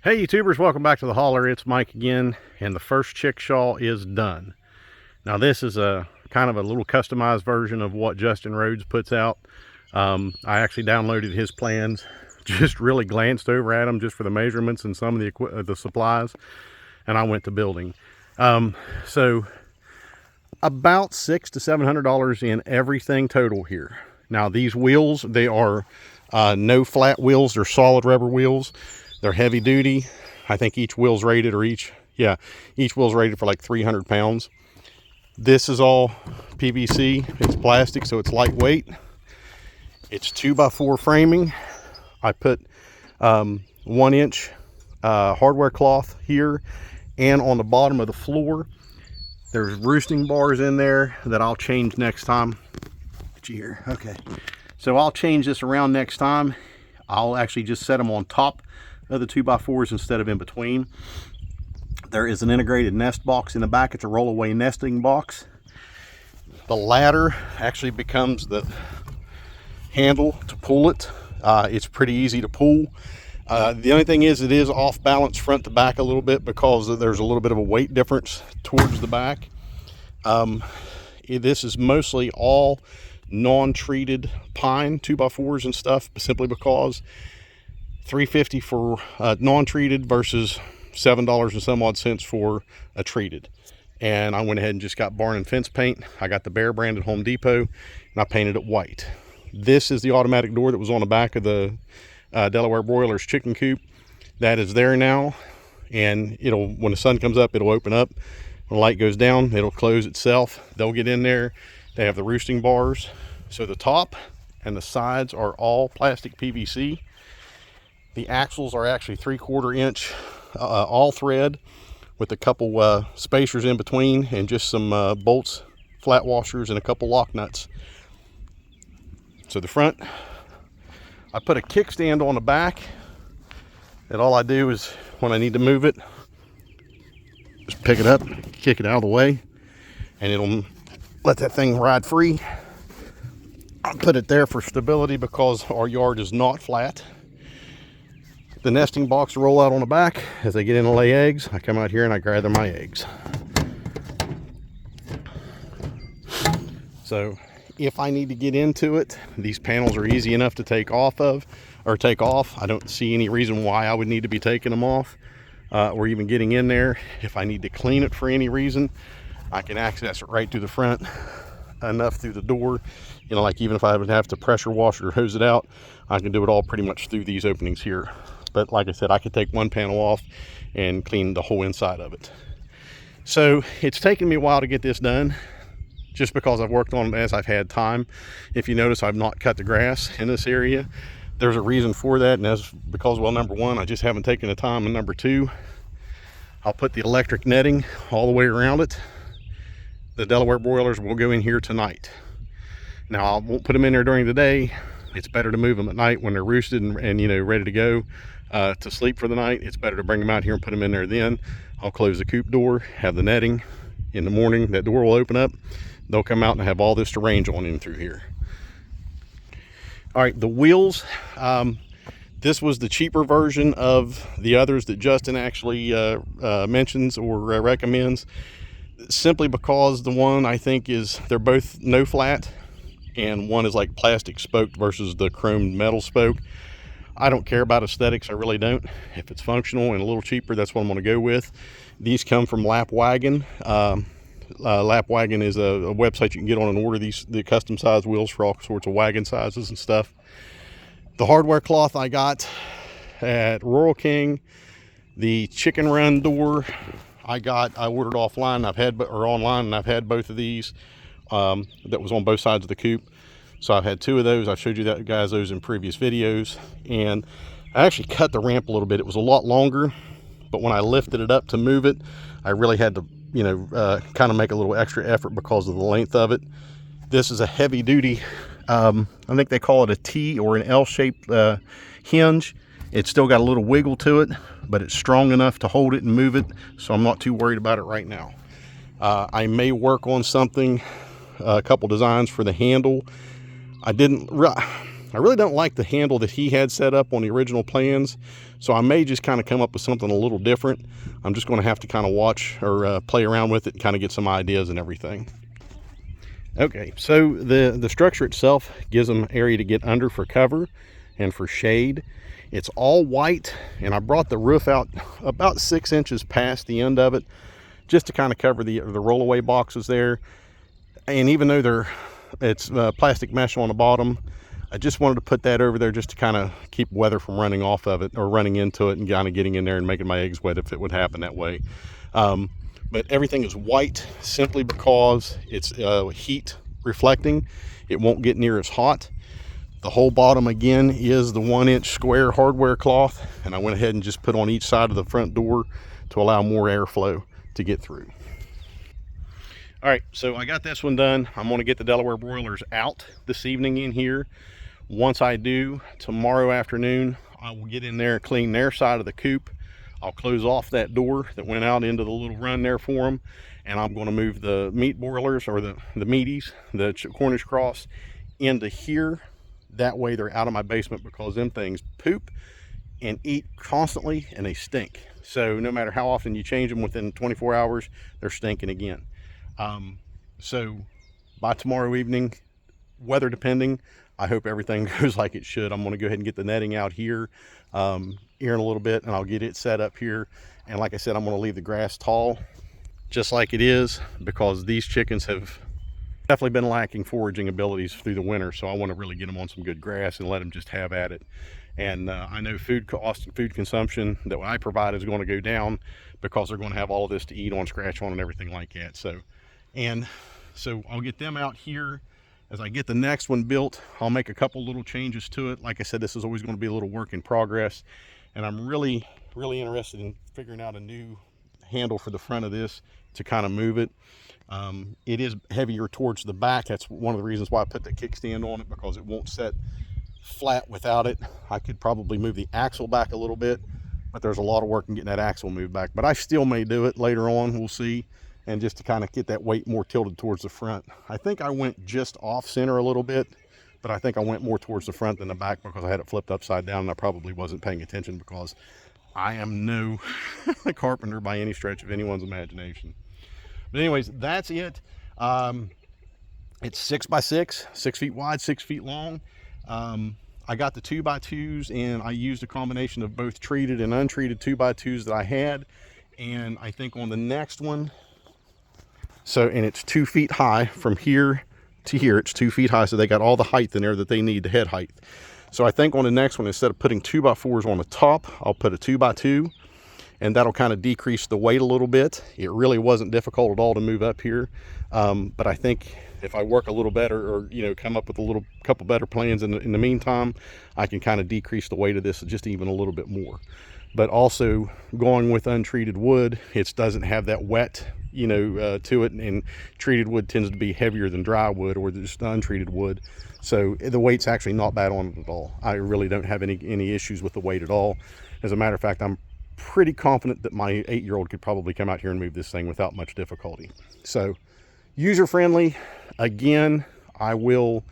Hey YouTubers, welcome back to the hauler. It's Mike again, and the first chickshaw is done. Now this is a kind of a little customized version of what Justin Rhodes puts out. I actually downloaded his plans, just really glanced over at them just for the measurements and some of the supplies, and I went to building. So about $600 to $700 in everything total here. Now these wheels, they are no flat wheels, they're solid rubber wheels. They're heavy duty. I think each wheel's rated, each wheel's rated for like 300 pounds. This is all PVC. It's plastic, so it's lightweight. It's 2x4 framing. I put 1-inch hardware cloth here and on the bottom of the floor. There's roosting bars in there that I'll change next time. Get you here. Okay. So I'll change this around next time. I'll actually just set them on top of the 2x4s instead of in between. There is an integrated nest box in the back. It's a roll-away nesting box. The ladder actually becomes the handle to pull it. It's pretty easy to pull. The only thing is, it is off balance front to back a little bit because there's a little bit of a weight difference towards the back. This is mostly all non-treated pine 2x4s and stuff, simply because $350 for non-treated versus $7 and some odd cents for a treated. And I went ahead and just got barn and fence paint. I got the Bear brand at Home Depot and I painted it white. This is the automatic door that was on the back of the Delaware broilers chicken coop. That is there now, and when the sun comes up, it'll open up. When the light goes down, it'll close itself. They'll get in there. They have the roosting bars. So the top and the sides are all plastic PVC. The axles are actually 3/4 inch all thread with a couple spacers in between and just some bolts, flat washers, and a couple lock nuts. So the front, I put a kickstand on the back, and all I do is when I need to move it, just pick it up, kick it out of the way, and it'll let that thing ride free. I put it there for stability because our yard is not flat. The nesting box roll out on the back. As they get in to lay eggs, I come out here and I gather my eggs. So if I need to get into it, these panels are easy enough to take off. I don't see any reason why I would need to be taking them off or even getting in there. If I need to clean it for any reason, I can access it right through the front, enough through the door. Like even if I would have to pressure wash it or hose it out, I can do it all pretty much through these openings here. But like I said, I could take one panel off and clean the whole inside of it. So it's taken me a while to get this done, just because I've worked on it as I've had time. If you notice, I've not cut the grass in this area. There's a reason for that, and that's because, well, number one, I just haven't taken the time, and number two, I'll put the electric netting all the way around it. The Delaware broilers will go in here tonight. Now, I won't put them in there during the day. It's better to move them at night when they're roosted and ready to go to sleep for the night. It's better to bring them out here and put them in there then. I'll close the coop door, have the netting. In the morning, that door will open up. They'll come out and have all this to range on in through here. All right, the wheels. This was the cheaper version of the others that Justin actually mentions or recommends, simply because the one I think they're both no flat, and one is like plastic spoked versus the chromed metal spoke. I don't care about aesthetics, I really don't. If it's functional and a little cheaper, that's what I'm going to go with. These come from Lap Wagon. Lap Wagon is a website you can get on and order the custom size wheels for all sorts of wagon sizes and stuff. The hardware cloth I got at Rural King. The chicken run door I ordered offline. Online, and I've had both of these. That was on both sides of the coop. So I've had two of those. I've showed you those in previous videos. And I actually cut the ramp a little bit. It was a lot longer, but when I lifted it up to move it, I really had to kind of make a little extra effort because of the length of it. This is a heavy duty, I think they call it a T or an L-shaped hinge. It's still got a little wiggle to it, but it's strong enough to hold it and move it, so I'm not too worried about it right now. I may work on something, a couple designs for the handle. I really don't like the handle that he had set up on the original plans, so I may just kind of come up with something a little different. I'm just going to have to kind of watch or play around with it and kind of get some ideas and everything. Okay, so the structure itself gives them area to get under for cover and for shade. It's all white, and I brought the roof out about 6 inches past the end of it just to kind of cover the rollaway boxes there. And even though it's plastic mesh on the bottom, I just wanted to put that over there just to kind of keep weather from running off of it or running into it and kind of getting in there and making my eggs wet if it would happen that way. But everything is white simply because it's heat reflecting. It won't get near as hot. The whole bottom again is the 1-inch square hardware cloth, and I went ahead and just put on each side of the front door to allow more airflow to get through. All right, so I got this one done. I'm going to get the Delaware broilers out this evening in here. Once I do, tomorrow afternoon, I will get in there and clean their side of the coop. I'll close off that door that went out into the little run there for them, and I'm going to move the meat broilers, or the meaties, the Cornish cross, into here. That way they're out of my basement, because them things poop and eat constantly and they stink. So no matter how often you change them, within 24 hours, they're stinking again. So by tomorrow evening, weather depending, I hope everything goes like it should. I'm going to go ahead and get the netting out here, here in a little bit, and I'll get it set up here. And like I said, I'm going to leave the grass tall just like it is, because these chickens have definitely been lacking foraging abilities through the winter. So I want to really get them on some good grass and let them just have at it. And I know food cost and food consumption that I provide is going to go down, because they're going to have all of this to eat on, scratch on, and everything like that. So I'll get them out here. As I get the next one built, I'll make a couple little changes to it. Like I said, this is always going to be a little work in progress, and I'm really interested in figuring out a new handle for the front of this to kind of move it. It is heavier towards the back. That's one of the reasons why I put the kickstand on it, because it won't set flat without it. I could probably move the axle back a little bit, but there's a lot of work in getting that axle moved back. But I still may do it later on, we'll see. And just to kind of get that weight more tilted towards the front. I think I went just off center a little bit, but I think I went more towards the front than the back, because I had it flipped upside down, and I probably wasn't paying attention, because I am no carpenter by any stretch of anyone's imagination. But anyways, that's it. It's 6 by 6, 6 feet wide, 6 feet long. I got the 2x2s, and I used a combination of both treated and untreated 2x2s that I had. And I think on the next one, and it's 2 feet high from here to here. It's 2 feet high, so they got all the height in there that they need, the head height. So I think on the next one, instead of putting 2x4s on the top, I'll put a 2x2, and that'll kind of decrease the weight a little bit. It really wasn't difficult at all to move up here, but I think if I work a little better, or come up with a couple better plans in the meantime, I can kind of decrease the weight of this just even a little bit more. But also, going with untreated wood, it doesn't have that wet to it, and treated wood tends to be heavier than dry wood, or just untreated wood. So the weight's actually not bad on it at all. I really don't have any issues with the weight at all. As a matter of fact, I'm pretty confident that my 8-year-old could probably come out here and move this thing without much difficulty. So user friendly. Again, I will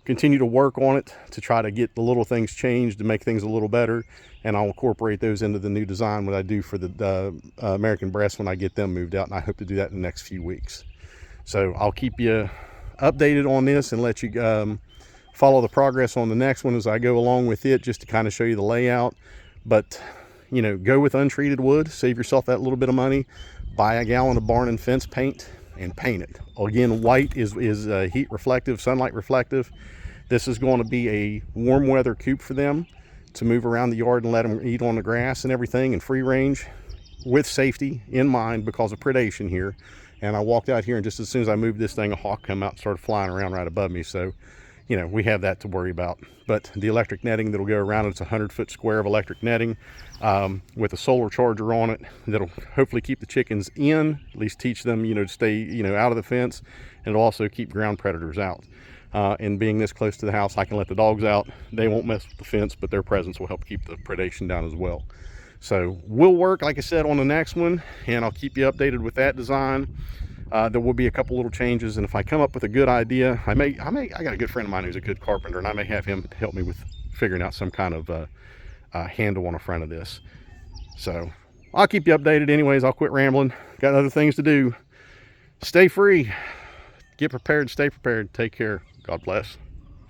continue to work on it to try to get the little things changed to make things a little better, and I'll incorporate those into the new design what I do for the American breasts when I get them moved out, and I hope to do that in the next few weeks. So I'll keep you updated on this and let you follow the progress on the next one as I go along with it, just to kind of show you the layout. But go with untreated wood, save yourself that little bit of money, buy a gallon of barn and fence paint and paint it. Again, white is heat reflective, sunlight reflective. This is going to be a warm weather coop for them to move around the yard and let them eat on the grass and everything, and free range with safety in mind because of predation here. And I walked out here, and just as soon as I moved this thing, a hawk come out and started flying around right above me. So we have that to worry about. But the electric netting that'll go around it's a 100-foot square of electric netting with a solar charger on it that'll hopefully keep the chickens in, at least teach them to stay out of the fence, and it'll also keep ground predators out. And being this close to the house, I can let the dogs out. They won't mess with the fence, but their presence will help keep the predation down as well. So we'll work, like I said, on the next one, and I'll keep you updated with that design. There will be a couple little changes, and if I come up with a good idea, I got a good friend of mine who's a good carpenter, and I may have him help me with figuring out some kind of handle on the front of this. So I'll keep you updated anyways. I'll quit rambling. Got other things to do. Stay free. Get prepared. Stay prepared. Take care. God bless.